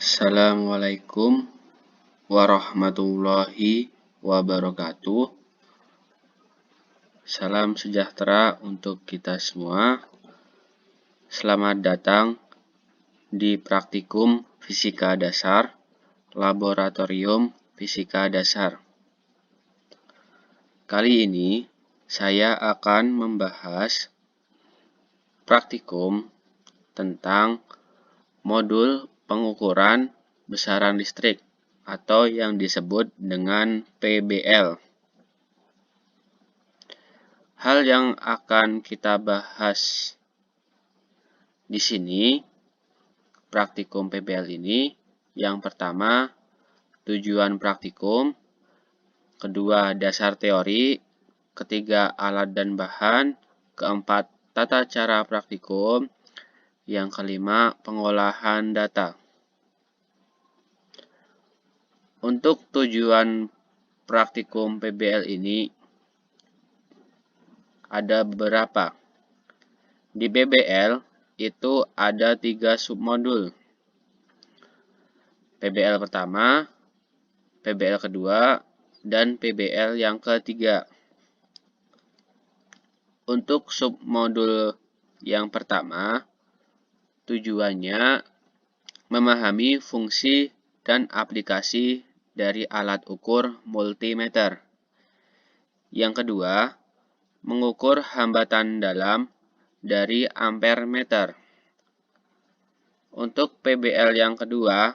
Assalamualaikum warahmatullahi wabarakatuh. Salam sejahtera untuk kita semua. Selamat datang di praktikum Fisika Dasar, Laboratorium Fisika Dasar. Kali ini saya akan membahas praktikum tentang modul pengukuran besaran listrik atau yang disebut dengan PBL. Hal yang akan kita bahas di sini, praktikum PBL ini, yang pertama tujuan praktikum, kedua dasar teori, ketiga alat dan bahan, keempat tata cara praktikum, yang kelima pengolahan data. Untuk tujuan praktikum PBL ini ada beberapa. Di PBL itu ada 3 submodul. PBL pertama, PBL kedua, dan PBL yang ketiga. Untuk submodul yang pertama, tujuannya memahami fungsi dan aplikasi dari alat ukur multimeter. Yang kedua, mengukur hambatan dalam dari ampermeter. Untuk PBL yang kedua,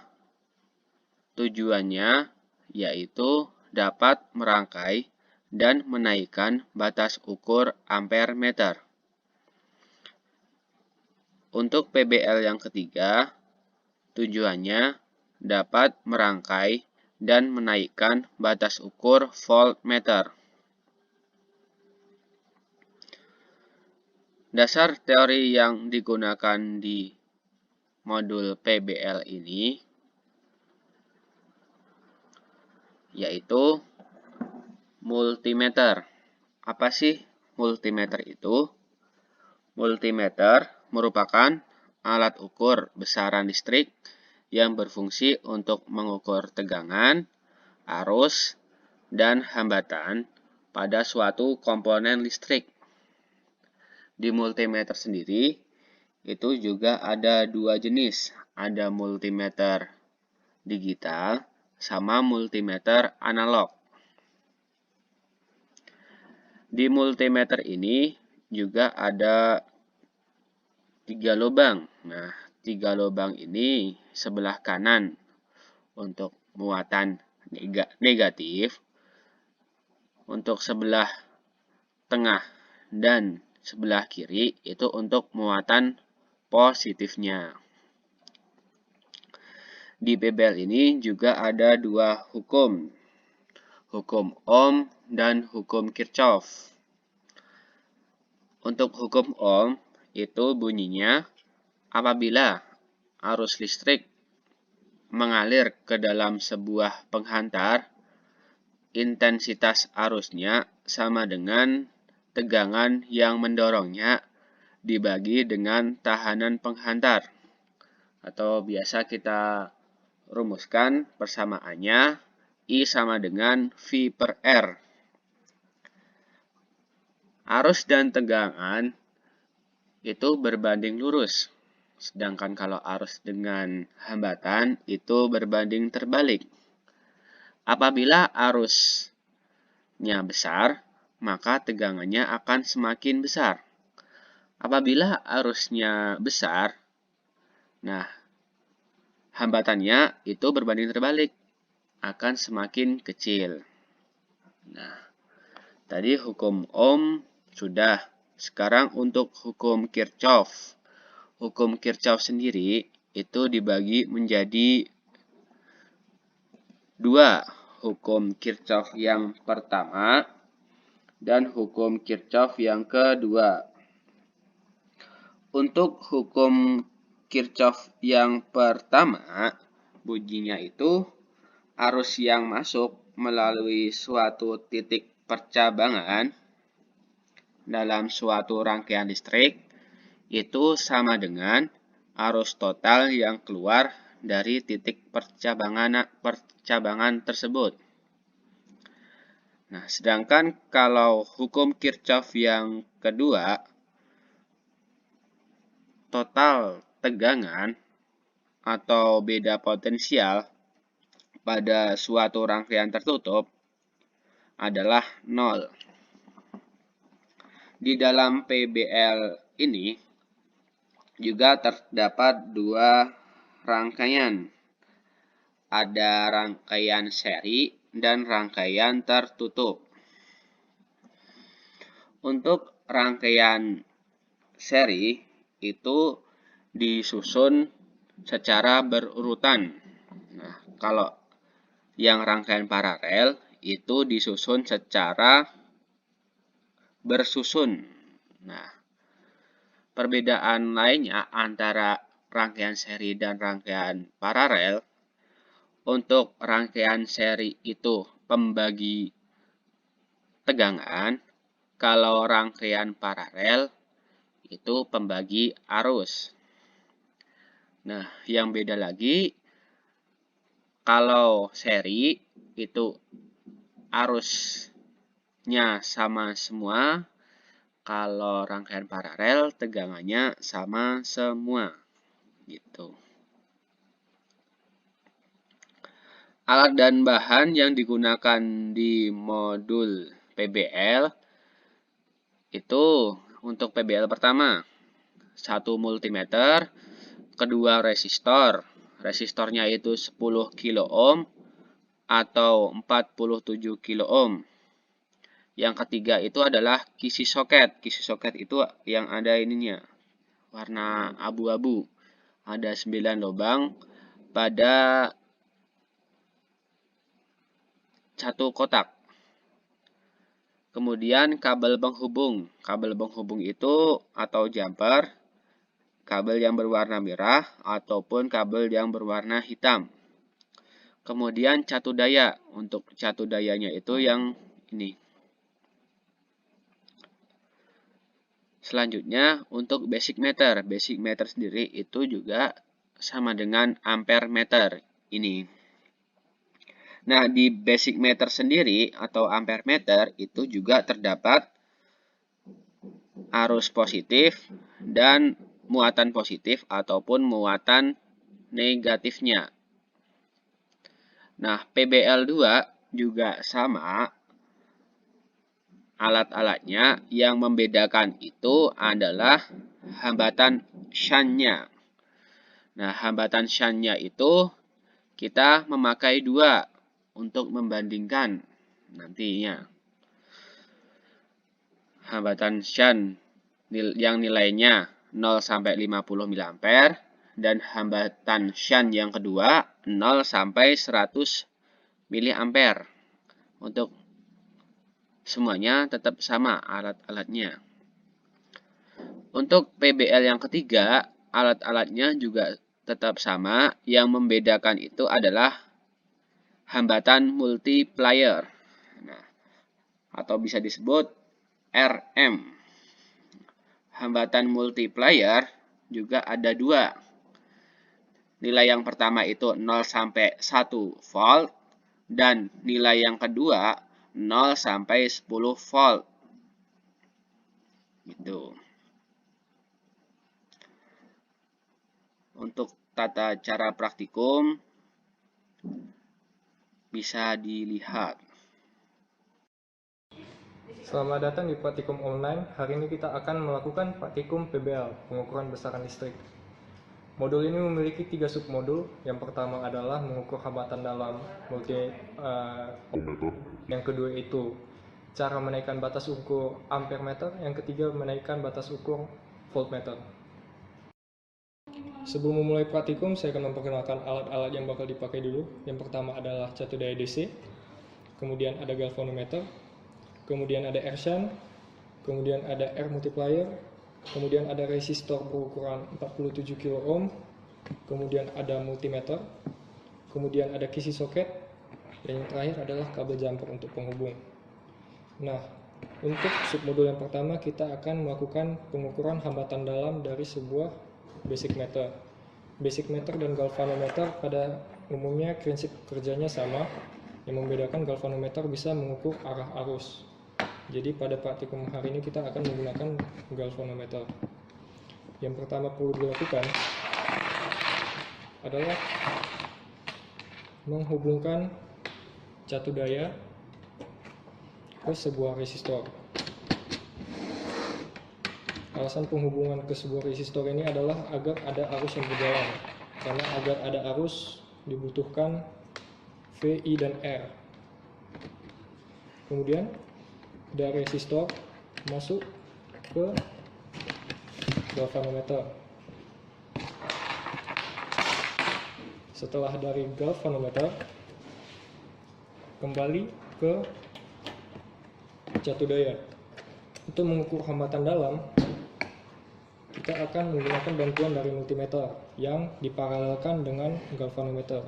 tujuannya yaitu dapat merangkai dan menaikkan batas ukur ampermeter. Untuk PBL yang ketiga, tujuannya dapat merangkai dan menaikkan batas ukur voltmeter. Dasar teori yang digunakan di modul PBL ini yaitu multimeter. Apa sih multimeter itu? Multimeter merupakan alat ukur besaran listrik yang berfungsi untuk mengukur tegangan, arus, dan hambatan pada suatu komponen listrik. Di multimeter sendiri, itu juga ada 2 jenis. Ada multimeter digital sama multimeter analog. Di multimeter ini juga ada 3 lubang. Nah, 3 lubang ini sebelah kanan untuk muatan negatif, untuk sebelah tengah dan sebelah kiri itu untuk muatan positifnya. Di PBL ini juga ada 2 hukum, hukum Ohm dan hukum Kirchhoff. Untuk hukum Ohm itu bunyinya, apabila arus listrik mengalir ke dalam sebuah penghantar, intensitas arusnya sama dengan tegangan yang mendorongnya dibagi dengan tahanan penghantar. Atau biasa kita rumuskan persamaannya I sama dengan V per R. Arus dan tegangan itu berbanding lurus. Sedangkan kalau arus dengan hambatan itu berbanding terbalik. Apabila arusnya besar, maka tegangannya akan semakin besar. Apabila arusnya besar, nah hambatannya itu berbanding terbalik, akan semakin kecil. Nah, tadi hukum Ohm sudah. Sekarang untuk hukum Kirchhoff. Hukum Kirchhoff sendiri itu dibagi menjadi 2. Hukum Kirchhoff yang pertama dan hukum Kirchhoff yang kedua. Untuk hukum Kirchhoff yang pertama, bunyinya itu arus yang masuk melalui suatu titik percabangan dalam suatu rangkaian listrik itu sama dengan arus total yang keluar dari titik percabangan tersebut. Nah, sedangkan kalau hukum Kirchhoff yang kedua, total tegangan atau beda potensial pada suatu rangkaian tertutup adalah 0. Di dalam PBL ini juga terdapat dua rangkaian. Ada rangkaian seri dan rangkaian tertutup. Untuk rangkaian seri itu disusun secara berurutan. Nah, kalau yang rangkaian paralel itu disusun secara bersusun. Nah, perbedaan lainnya antara rangkaian seri dan rangkaian paralel, untuk rangkaian seri itu pembagi tegangan, kalau rangkaian paralel itu pembagi arus. Nah, yang beda lagi, kalau seri itu arusnya sama semua, kalau rangkaian paralel tegangannya sama semua. Gitu. Alat dan bahan yang digunakan di modul PBL itu untuk PBL pertama 1 multimeter, kedua resistor. Resistornya itu 10 kilo ohm atau 47 kilo ohm. Yang ketiga itu adalah kisi soket. Kisi soket itu yang ada ininya, warna abu-abu. Ada 9 lubang pada satu kotak. Kemudian kabel penghubung. Kabel penghubung itu atau jumper, kabel yang berwarna merah ataupun kabel yang berwarna hitam. Kemudian catu daya. Untuk catu dayanya itu yang ini. Selanjutnya untuk basic meter. Basic meter sendiri itu juga sama dengan ampere meter ini. Nah, di basic meter sendiri atau ampere meter itu juga terdapat arus positif dan muatan positif ataupun muatan negatifnya. Nah, PBL 2 juga sama. Alat-alatnya yang membedakan itu adalah hambatan shunt-nya. Nah, hambatan shunt-nya itu kita memakai 2 untuk membandingkan nantinya. Hambatan shunt yang nilainya 0 sampai 50 mA dan hambatan shunt yang kedua 0 sampai 100 mA. Untuk semuanya tetap sama alat-alatnya. Untuk PBL yang ketiga, alat-alatnya juga tetap sama. Yang membedakan itu adalah hambatan multiplier, nah, atau bisa disebut RM. Hambatan multiplier juga ada 2. Nilai yang pertama itu 0 sampai 1 volt dan nilai yang kedua 0 sampai 10 volt. Gitu. Untuk tata cara praktikum bisa dilihat. Selamat datang di praktikum online. Hari ini kita akan melakukan praktikum PBL, pengukuran besaran listrik. Modul ini memiliki 3 submodul. Yang pertama adalah mengukur hambatan dalam yang kedua itu cara menaikkan batas ukur ampere meter. Yang ketiga menaikkan batas ukur voltmeter. Sebelum memulai praktikum, saya akan memperkenalkan alat-alat yang bakal dipakai dulu. Yang pertama adalah catu daya DC, kemudian ada galvanometer, kemudian ada air shunt, kemudian ada air multiplier, kemudian ada resistor berukuran 47 kilo ohm, kemudian ada multimeter, kemudian ada kisi soket, dan yang terakhir adalah kabel jumper untuk penghubung. Nah, untuk submodul yang pertama kita akan melakukan pengukuran hambatan dalam dari sebuah basic meter. basic meter dan galvanometer pada umumnya prinsip kerjanya sama. Yang membedakan galvanometer bisa mengukur arah arus. Jadi pada praktikum hari ini kita akan menggunakan galvanometer. Yang pertama perlu dilakukan adalah menghubungkan catu daya ke sebuah resistor. Alasan penghubungan ke sebuah resistor ini adalah agar ada arus yang berjalan. Karena agar ada arus dibutuhkan V, I, dan R. Kemudian dari resistor masuk ke galvanometer. Setelah dari galvanometer kembali ke catu daya. Untuk mengukur hambatan dalam, kita akan menggunakan bantuan dari multimeter yang diparalelkan dengan galvanometer.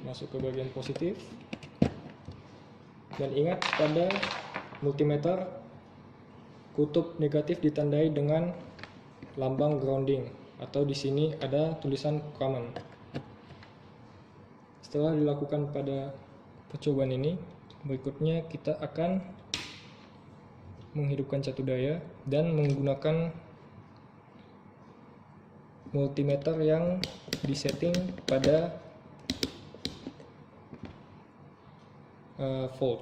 Masuk ke bagian positif. Dan ingat, pada multimeter kutub negatif ditandai dengan lambang grounding, atau di sini ada tulisan common. Setelah dilakukan pada percobaan ini, berikutnya kita akan menghidupkan catu daya dan menggunakan multimeter yang disetting pada volt.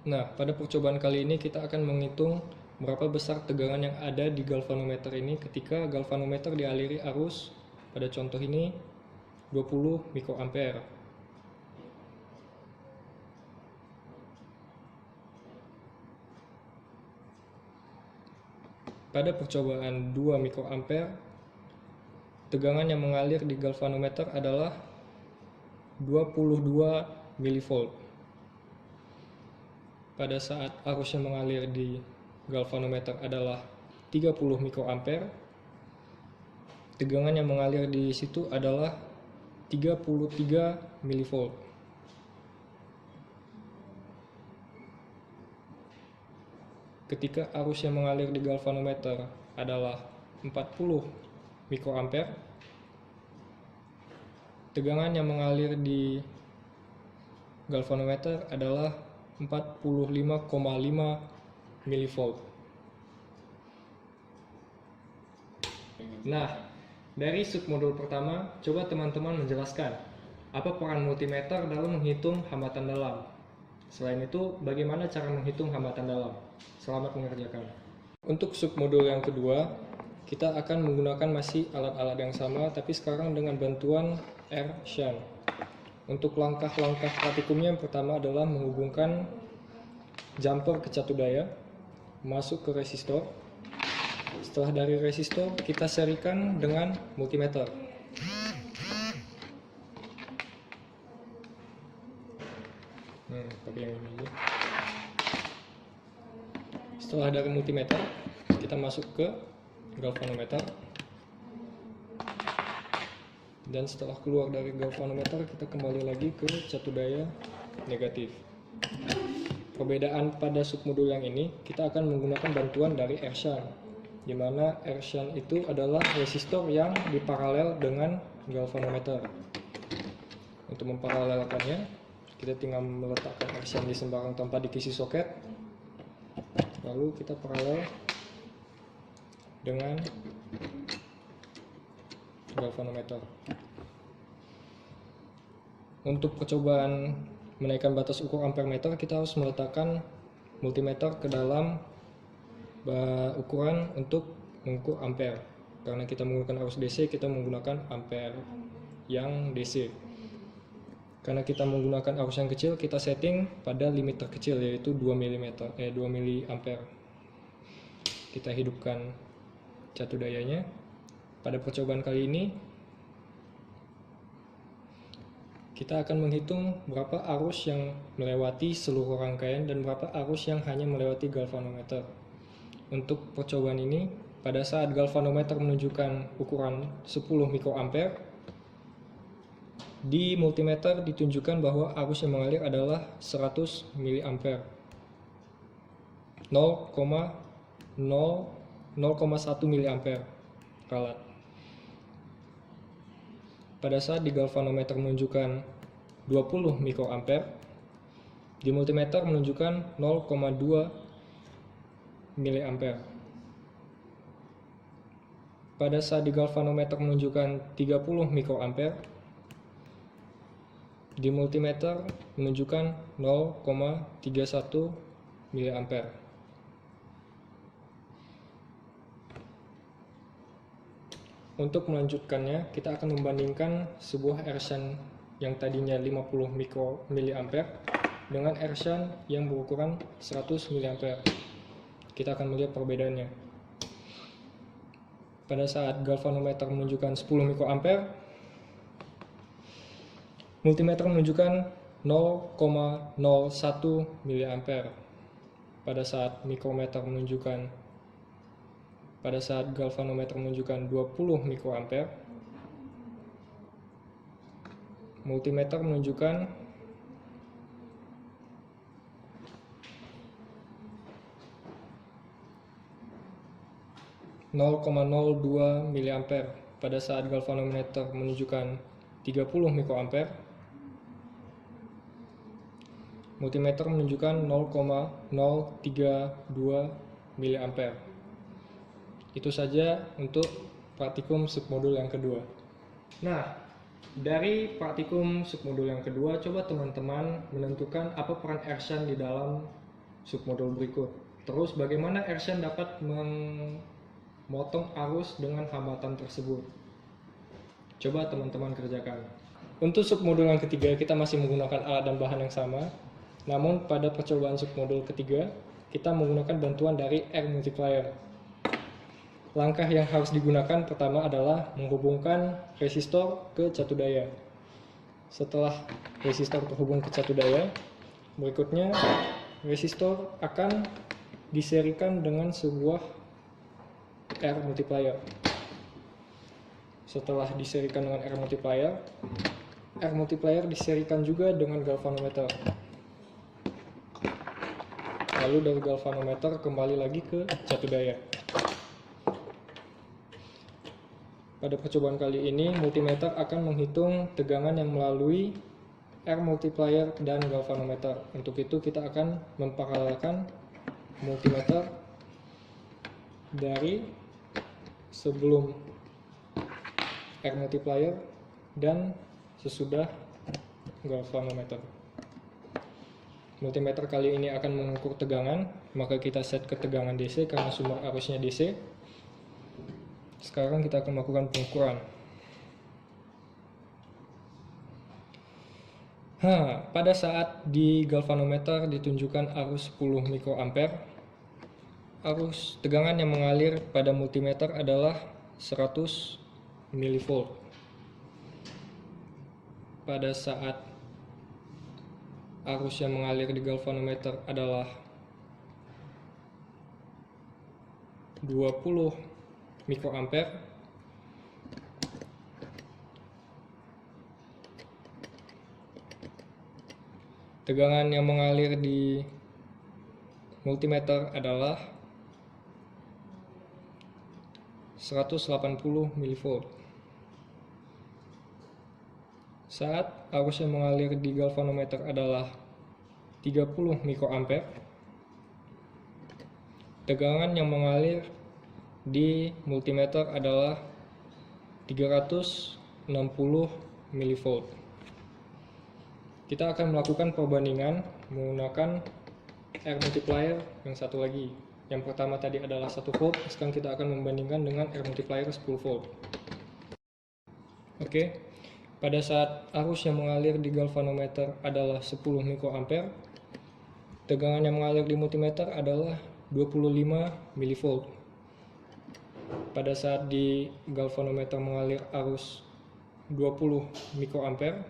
Nah, pada percobaan kali ini kita akan menghitung berapa besar tegangan yang ada di galvanometer ini ketika galvanometer dialiri arus, pada contoh ini 20 mikroampere. Pada percobaan 2 mikroampere, tegangan yang mengalir di galvanometer adalah 22 milivolt. Pada saat arus yang mengalir di galvanometer adalah 30 mikroampere, tegangan yang mengalir di situ adalah 33 milivolt. Ketika arus yang mengalir di galvanometer adalah 40 mikroampere, tegangan yang mengalir di galvanometer adalah 45,5 milivolt. Nah, dari submodul pertama, coba teman-teman menjelaskan apa peran multimeter dalam menghitung hambatan dalam. Selain itu, bagaimana cara menghitung hambatan dalam? Selamat mengerjakan. Untuk submodul yang kedua, kita akan menggunakan masih alat-alat yang sama, tapi sekarang dengan bantuan air shunt. Untuk langkah-langkah praktikumnya, yang pertama adalah menghubungkan jumper ke catu daya, masuk ke resistor. Setelah dari resistor, kita serikan dengan multimeter. Pakai yang ini aja. Setelah dari multimeter, kita masuk ke galvanometer. Dan setelah keluar dari galvanometer, kita kembali lagi ke catu daya negatif. Perbedaan pada submodul yang ini, kita akan menggunakan bantuan dari air shunt, di mana air shunt itu adalah resistor yang diparalel dengan galvanometer. Untuk memparalelkannya, kita tinggal meletakkan air shunt di sembarang tempat di kisi soket, lalu kita paralel dengan galvanometer. Untuk percobaan menaikkan batas ukur ampere meter, kita harus meletakkan multimeter ke dalam ukuran untuk mengukur ampere. Karena kita menggunakan arus DC, kita menggunakan ampere yang DC. Karena kita menggunakan arus yang kecil, kita setting pada limit terkecil, yaitu 2 miliampere. Kita hidupkan catu dayanya. Pada percobaan kali ini, kita akan menghitung berapa arus yang melewati seluruh rangkaian dan berapa arus yang hanya melewati galvanometer. Untuk percobaan ini, pada saat galvanometer menunjukkan ukuran 10 mikroampere, di multimeter ditunjukkan bahwa arus yang mengalir adalah 100 miliampere. 0,1 mA ralat. Pada saat di galvanometer menunjukkan 20 mikroampere, di multimeter menunjukkan 0,2 mA. Pada saat di galvanometer menunjukkan 30 mikroampere, di multimeter menunjukkan 0,31 mA. Untuk melanjutkannya, kita akan membandingkan sebuah air shunt yang tadinya 50 mA dengan air shunt yang berukuran 100 mA. Kita akan melihat perbedaannya. Pada saat galvanometer menunjukkan 10 mikroampere, multimeter menunjukkan 0,01 mA. Pada saat galvanometer menunjukkan 20 mikroampere, multimeter menunjukkan 0,02 mA. Pada saat galvanometer menunjukkan 30 mikroampere, multimeter menunjukkan 0,032 mA. Itu saja untuk praktikum submodul yang kedua. Nah, dari praktikum submodul yang kedua, coba teman-teman menentukan apa peran air shunt di dalam submodul berikut. Terus bagaimana air shunt dapat memotong arus dengan hambatan tersebut. Coba teman-teman kerjakan. Untuk submodul yang ketiga, kita masih menggunakan alat dan bahan yang sama. Namun pada percobaan submodul ketiga, kita menggunakan bantuan dari air multiplier. Langkah yang harus digunakan pertama adalah menghubungkan resistor ke catu daya. Setelah resistor terhubung ke catu daya, berikutnya resistor akan diserikan dengan sebuah air multiplier. Setelah diserikan dengan air multiplier diserikan juga dengan galvanometer. Lalu dari galvanometer kembali lagi ke catu daya. Pada percobaan kali ini, multimeter akan menghitung tegangan yang melalui air multiplier dan galvanometer. Untuk itu kita akan memparalelkan multimeter dari sebelum air multiplier dan sesudah galvanometer. Multimeter kali ini akan mengukur tegangan, maka kita set ke tegangan DC karena sumber arusnya DC. Sekarang kita akan melakukan pengukuran. Pada saat di galvanometer ditunjukkan arus 10 mikroampere, arus tegangan yang mengalir pada multimeter adalah 100 mV. Pada saat arus yang mengalir di galvanometer adalah 20 mikroampere, tegangan yang mengalir di multimeter adalah 180 mV. Saat arus yang mengalir di galvanometer adalah 30 mikroampere, tegangan yang mengalir di multimeter adalah 360 mV. Kita akan melakukan perbandingan menggunakan air multiplier yang satu lagi. Yang pertama tadi adalah 1 volt, sekarang kita akan membandingkan dengan air multiplier 10 volt. Oke, pada saat arus yang mengalir di galvanometer adalah 10 mikroampere, tegangan yang mengalir di multimeter adalah 25 mV. Pada saat di galvanometer mengalir arus 20 mikroampere,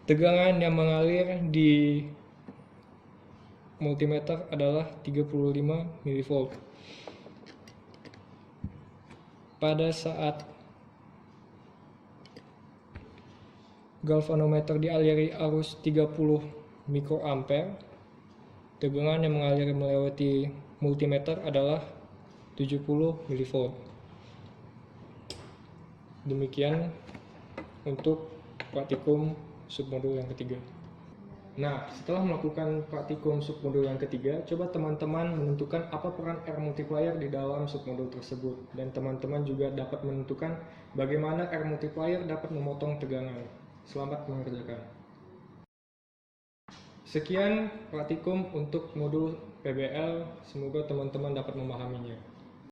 tegangan yang mengalir di multimeter adalah 35 mV. pada saat galvanometer dialiri arus 30 mikroampere, tegangan yang mengalir melewati multimeter adalah 70 mV. Demikian untuk praktikum submodul yang ketiga. Nah, setelah melakukan praktikum submodul yang ketiga, coba teman-teman menentukan apa peran R multiplier di dalam submodul tersebut. Dan teman-teman juga dapat menentukan bagaimana R multiplier dapat memotong tegangan. Selamat mengerjakan. Sekian praktikum untuk modul PBL, semoga teman-teman dapat memahaminya.